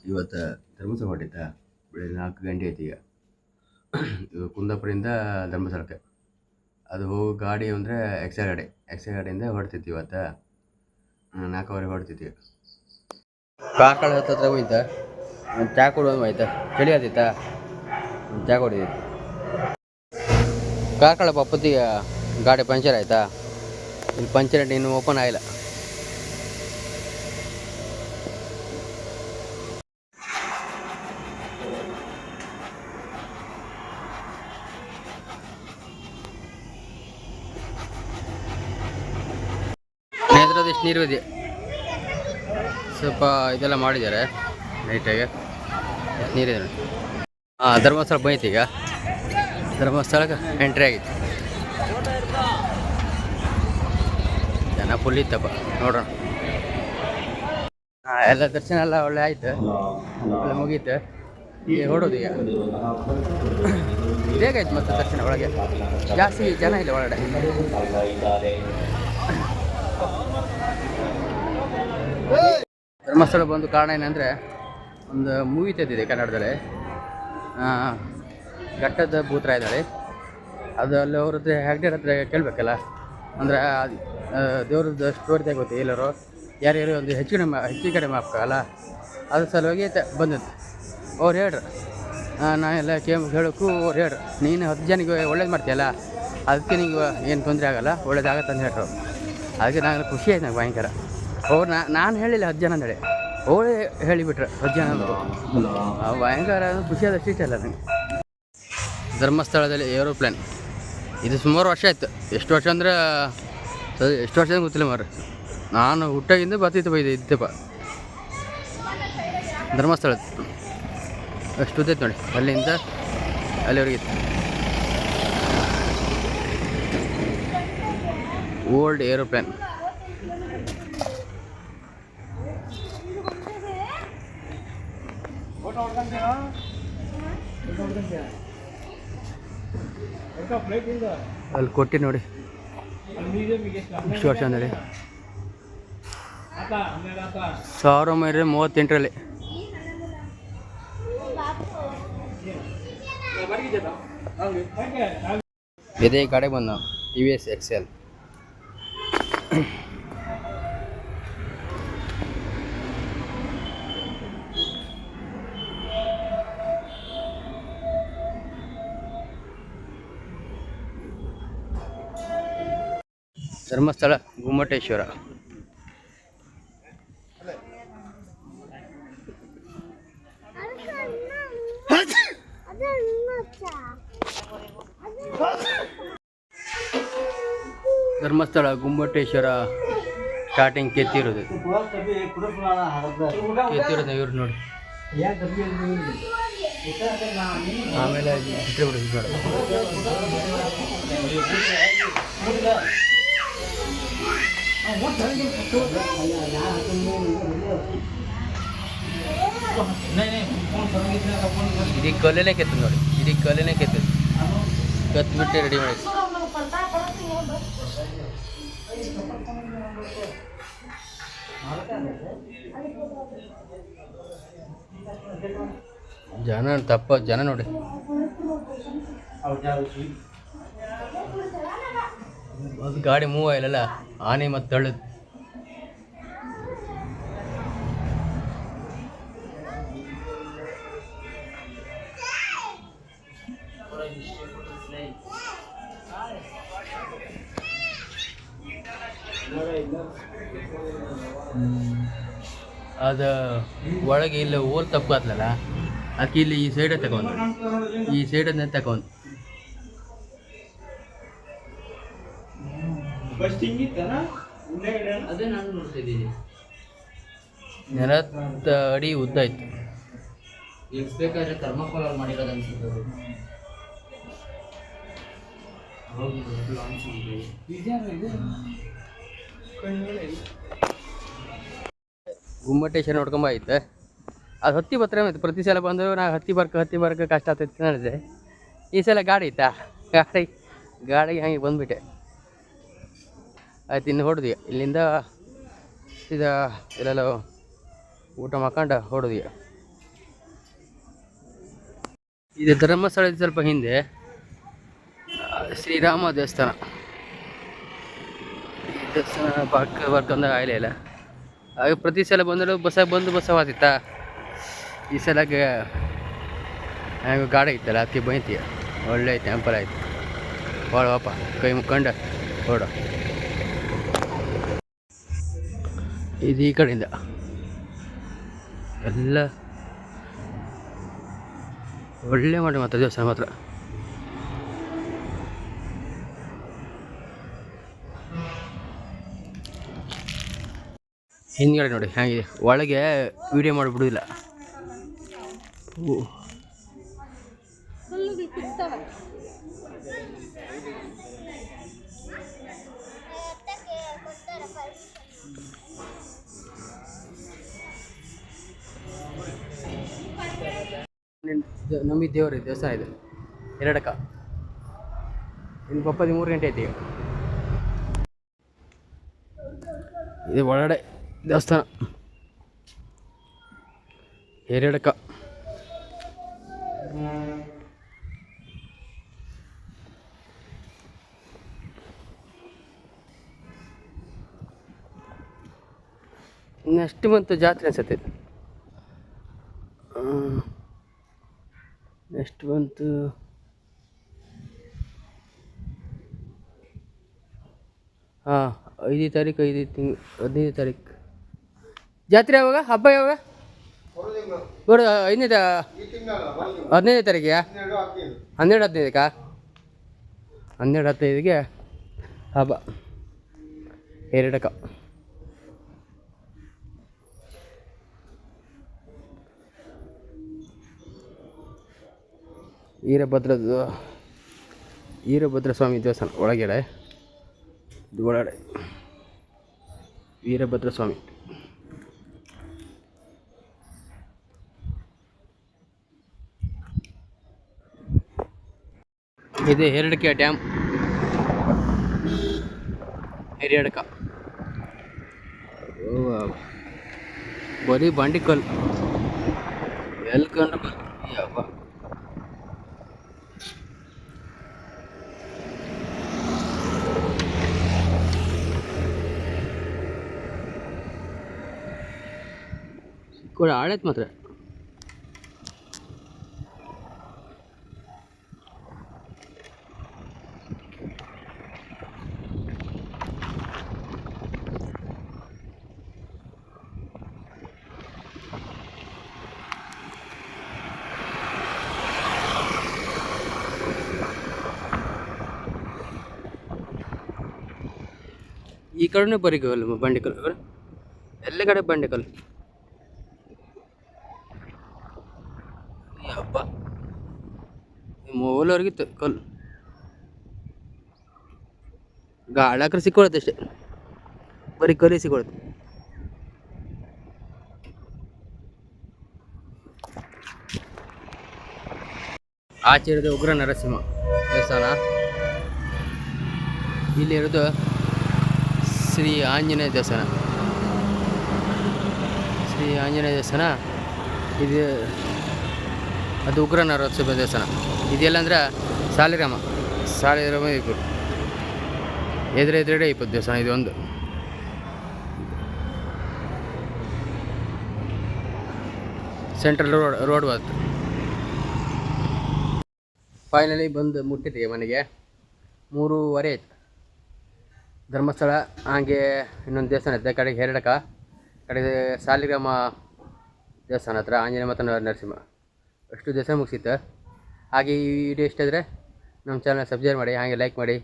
ಇವತ್ತು ಧರ್ಮಸ್ಥಳ ಹೊರಟಿದ್ದ ಬೆಳಿಗ್ಗೆ 4 ಗಂಟೆ ಐತಿ ಈಗ. ಇದು ಕುಂದಾಪುರದಿಂದ ಧರ್ಮಸ್ಥಳಕ್ಕೆ ಅದು ಹೋಗೋ ಗಾಡಿ ಅಂದರೆ ಎಕ್ಸೆಲ್ ಗಾಡಿಯಿಂದ ಹೊರಡ್ತಿದ್ವಿ ಇವತ್ತು. 4:15 ಹೊರಡ್ತಿದ್ವಿ. ಕಾರ್ಕಳ ಹತ್ರ ಹೋಯ್ತಾ ಒಂದು ಚಾ ಕೊಡೋದು ಆಯ್ತಾ, ಚಳಿ ಆದಿತ್ತಾ ಒಂದು ಚಾ ಕೊಡಿದ್ವಿ. ಕಾರ್ಕಳ ಪಪ್ಪತ್ತಿಗೆ ಗಾಡಿ ಪಂಚರ್ ಆಯಿತಾ, ಇಲ್ಲಿ ಪಂಚರ್ ಇನ್ನೂ ಓಪನ್ ಆಗಿಲ್ಲ. ನೇತ್ರದಿಷ್ಟು ನೀರು ಇದೆ, ಸ್ವಲ್ಪ ಇದೆಲ್ಲ ಮಾಡಿದ್ದಾರೆ ನೈಟಾಗೆ, ನೀರಿದೆ ನೋಡಿ. ಧರ್ಮಸ್ಥಳ ಬಂತು ಈಗ, ಧರ್ಮಸ್ಥಳಕ್ಕೆ ಎಂಟ್ರಿ ಆಗಿತ್ತು. ಜನ ಫುಲ್ ಇತ್ತಪ್ಪ, ನೋಡೋಣ. ಎಲ್ಲ ದರ್ಶನ ಎಲ್ಲ ಒಳ್ಳೆ ಆಯ್ತು, ಒಳ್ಳೆ ಮುಗೀತು. ಈಗ ಹೊಡೋದು ಈಗ ಬೇಗ ಆಯ್ತು ಮತ್ತೆ ದರ್ಶನ. ಒಳಗೆ ಜಾಸ್ತಿ ಜನ ಇಲ್ಲ ಒಳಗಡೆ. ಧರ್ಮಸ್ಥಳ ಬಂದು ಕಾರಣ ಏನಂದರೆ, ಒಂದು ಮೂವಿ ತೆಗೆದಿದೆ ಕನ್ನಡದಲ್ಲಿ, ಘಟ್ಟದ ಭೂತ್ರ ಇದ್ದಾಳೆ. ಅದು ಅಲ್ಲಿ ಅವ್ರದ್ದು ಹೆಗ್ಡೆ ಹತ್ರ ಕೇಳಬೇಕಲ್ಲ, ಅಂದರೆ ದೇವ್ರದ್ದು ಸ್ಟೋರಿ ತೆಗೋತಿ ಎಲ್ಲರೂ ಯಾರ್ಯಾರು ಒಂದು ಹೆಚ್ಚು ಕಡಿಮೆ ಆಗ್ಬೇಕಲ್ಲ, ಅದ್ರ ಸಲುವಾಗಿ ಬಂದದ್ದು. ಅವ್ರು ಹೇಳ್ರು, ನಾ ಎಲ್ಲ ಹೇಳೋಕ್ಕೂ ಅವ್ರು ಹೇಳ್ರು, ನೀನು 10 ಜನಕ್ಕೆ ಒಳ್ಳೇದು ಮಾಡ್ತೀಯಲ್ಲ, ಅದಕ್ಕೆ ನಿಂಗೆ ಏನು ತೊಂದರೆ ಆಗೋಲ್ಲ, ಒಳ್ಳೇದಾಗತ್ತೆ ಅಂತ ಹೇಳ್ರು. ಅದಕ್ಕೆ ನಾನು ಖುಷಿ ಆಯ್ತು ನಂಗೆ ಭಯಂಕರ. ಅವ್ರು ನಾನು ಹೇಳಿಲ್ಲ 10 ಜನ ಅಂದೇಳಿ, ಅವರೇ ಹೇಳಿಬಿಟ್ರೆ 10 ಜನ ಅಂದರು. ಭಯಂಕರ ಖುಷಿಯಾದಷ್ಟು ಇಷ್ಟ ಅಲ್ಲ ನನಗೆ. ಧರ್ಮಸ್ಥಳದಲ್ಲಿ ಏರೋಪ್ಲೇನ್ ಇದು ಸುಮಾರು ವರ್ಷ ಆಯಿತು. ಎಷ್ಟು ವರ್ಷ ಅಂದರೆ ಎಷ್ಟು ವರ್ಷ ಗೊತ್ತಿಲ್ಲ ಮಾರ್ರೆ, ನಾನು ಹುಟ್ಟಾಗಿಂದ ಇದ್ದಪ್ಪ ಧರ್ಮಸ್ಥಳ. ಅಷ್ಟು ಉದ್ದೈತೆ ನೋಡಿ, ಅಲ್ಲಿಂದ ಅಲ್ಲಿವರೆಗೆ ಓಲ್ಡ್ ಏರೋಪ್ಲೇನ್. ಅಲ್ಲಿ ಕೊಟ್ಟಿ ನೋಡಿ ಇಷ್ಟು ವರ್ಷ ಅಂದರೆ 1938ರಲ್ಲಿ. ಇದೇ ಗಾಡಿ ಬಂದು TVS XL. Dharmasthala Gummateshwara. Dharmasthala Gummateshwara starting ಕೆತ್ತಿರೋದು ಇವ್ರು ನೋಡಿ. ಆಮೇಲೆ ಇದೀಗ ಕಲ್ಲೇ ಕೆತ್ತದ ನೋಡಿ, ಇದೀಗ ಕಲ್ಲೇ ಕೆತ್ತದ ಕತ್ಬಿಟ್ಟೆ ರೆಡಿ ಮಾಡಿ. ಜನ ನೋಡಿ. ಒಂದು ಗಾಡಿ ಮೂವ್ ಆಗಿಲ್ಲಲ್ಲ, ಆನೆ ಮತ್ತು ತಳ್ಳದು. ಅದು ಒಳಗೆ ಇಲ್ಲ ಓಲ್ ತಪ್ಪಾದ್ಲಲ್ಲ, ಅದಕ್ಕೆ ಇಲ್ಲಿ ಈ ಸೈಡೇ ತಗೊಂಡು, ಈ ಸೈಡನ್ನೇ ತಗೊಂಡು ಅದೇ ನಾನು ನೋಡ್ತಿದ್ದೀನಿ. 40 ಅಡಿ ಉದ್ದ ಇತ್ತು. ಬೇಕಾದ್ರೆ ಥರ್ಮಾಕೋಲ್ ಮಾಡಿರೋದು ಅನ್ಸುತ್ತೆ. ಗುಮ್ಮಟೇಶ್ವರ ನೋಡ್ಕೊಂಬ ಐತೆ. ಅದು ಹತ್ತಿ ಬರ್ತಾರೆ ಮತ್ತು ಪ್ರತಿ ಸಲ ಬಂದು ನಾ ಹತ್ತಿ ಬರ್ಕ ಕಷ್ಟ ಆಗ್ತೈತಿ ನಡೆದೆ. ಈ ಸಲ ಗಾಡಿ ಐತಾ, ಗಾಡಿಗೆ ಹಂಗೆ ಬಂದುಬಿಟ್ಟೆ. ಆಯ್ತು, ಇನ್ನು ಹೊಡೆದ್ವಿ ಇಲ್ಲಿಂದ ಸೀದಾ ಇಲ್ಲೆಲ್ಲ ಊಟ ಮಾಡ್ಕೊಂಡು ಹೊಡೆದ್ವಿ. ಇದು ಧರ್ಮಸ್ಥಳದ ಸ್ವಲ್ಪ ಹಿಂದೆ ಶ್ರೀರಾಮ ದೇವಸ್ಥಾನ. ಈ ದೇವಸ್ಥಾನ ಬರ್ಕೊಂಡ ಆಯ್ಲೆ ಇಲ್ಲ. ಆಗ ಪ್ರತಿ ಸಲ ಬಂದರೂ ಬಸ್ಸಾಗ ಹೋಗ್ತಿತ್ತ. ಈ ಸಲ ಗಾಡಿ ಇತ್ತಲ್ಲ ಅದಕ್ಕೆ ಬೈತಿ. ಒಳ್ಳೆ ಟೆಂಪಲ್ ಆಯ್ತು. ಹೊಡವಪ್ಪ ಕೈ ಮುಕ್ಕೊಂಡು ಹೊಡ. ಇದು ಈ ಕಡೆಯಿಂದ ಎಲ್ಲ ಒಳ್ಳೆ ಮಾಡಿ ಮಾತ್ರ ದೇವಸ್ಥಾನ ಮಾತ್ರ. ಹಿಂದ್ಗಡೆ ನೋಡಿ ಹೇಗಿದೆ. ಒಳಗೆ ವಿಡಿಯೋ ಮಾಡಿಬಿಡುದಿಲ್ಲ. ನಮಗೆ ದೇವರು ದೇವಸ್ಥಾನ ಇದೆ ಎರಡಕ್ಕ. ಇನ್ನು ಬಪ್ಪದಿ 3 ಗಂಟೆ ಐತಿ. ಈಗ ಇದು ಒಳಗಡೆ ದೇವಸ್ಥಾನ ಎರಡಕ್ಕ. ನೆಕ್ಸ್ಟ್ ಬಂತು ಜಾತ್ರೆ ಅನ್ಸತ್ತೆ. ನೆಕ್ಸ್ಟ್ ಬಂತು ಹಾಂ 5ನೇ ತಾರೀಕು 15ನೇ ತಾರೀಕು ಜಾತ್ರೆ. ಯಾವಾಗ ಹಬ್ಬ? ಯಾವಾಗ? 15ನೇ ತಾರೀಕಿಗೆ 12-15ಕ್ಕೆ 12-15ಗೆ ಹಬ್ಬ ಎರಡಕ್ಕ. ವೀರಭದ್ರ ಸ್ವಾಮಿ ದೇವಸ್ಥಾನ ಒಳಗಡೆ. ಇದು ಒಳಗಡೆ ವೀರಭದ್ರ ಸ್ವಾಮಿ. ಇದು ಎರಡಕ್ಕೆ ಡ್ಯಾಮ್ ಹಿರಿಯಡ್ಕ. ಬರೀ ಬಂಡಿಕಲ್ ಎಲ್ಲಿ ಕಂಡ್ರು ಯಪ್ಪ. ಕೂಡ ಆಡೈತೆ ಮಾತ್ರ. ಈ ಕಡೆನೇ ಬರೀ ಬಂಡಿಕಲ್. ಎಲ್ಲ ಕಡೆ ಬಂಡಿಕಲ್. ಹಬ್ಬ ಮೂಲವರೆಗಿತ್ತು ಕಲ್ಲು. ಗಾಳಕ್ರೆ ಸಿಕ್ಕೊಳುತ್ತೆ ಅಷ್ಟೇ, ಬರೀ ಕಲಿ ಸಿಕ್ಕೊಳುತ್ತೆ. ಆಚೆ ಇರೋದು ಉಗ್ರ ನರಸಿಂಹ ದೇವಸ್ಥಾನ. ಇಲ್ಲಿ ಇರೋದು ಶ್ರೀ ಆಂಜನೇಯ ದೇವಸ್ಥಾನ. ಇದು ಅದು ಉಗ್ರ ನರಸಿಂಹ ದೇವಸ್ಥಾನ. ಇದೆಲ್ಲ ಅಂದ್ರೆ ಸಾಲಿಗ್ರಾಮ ಇಪ್ಪತ್ತು ಎದುರೆಡೆ 20 ದೇವಸ್ಥಾನ. ಇದು ಒಂದು ಸೆಂಟ್ರಲ್ ರೋಡ್ ಬಂತು. ಫೈನಲಿ ಬಂದು ಮುಟ್ಟಿದ್ದೀವಿ ಮನೆಗೆ. 3:30 ಆಯ್ತು. ಧರ್ಮಸ್ಥಳ ಹಾಗೆ ಇನ್ನೊಂದು ದೇವಸ್ಥಾನ ಇತ್ತು ಕಡೆಗೆ ಎರಡಕ್ಕ. ಕಡೆಗೆ ಸಾಲಿಗ್ರಾಮ ದೇವಸ್ಥಾನ ಹತ್ರ ಆಂಜನೇಯ ಮತ್ತು ನರಸಿಂಹ ಅಷ್ಟು ದೇವಸ್ಥಾನ ಮುಗಿಸಿತ್ತು. ಹಾಗೆ ಈ ವಿಡಿಯೋ ಇಷ್ಟ ಆದರೆ ನಮ್ಮ ಚಾನಲ್ ಸಬ್ಸ್ಕ್ರೈಬ್ ಮಾಡಿ, ಹಾಗೆ ಲೈಕ್ ಮಾಡಿ.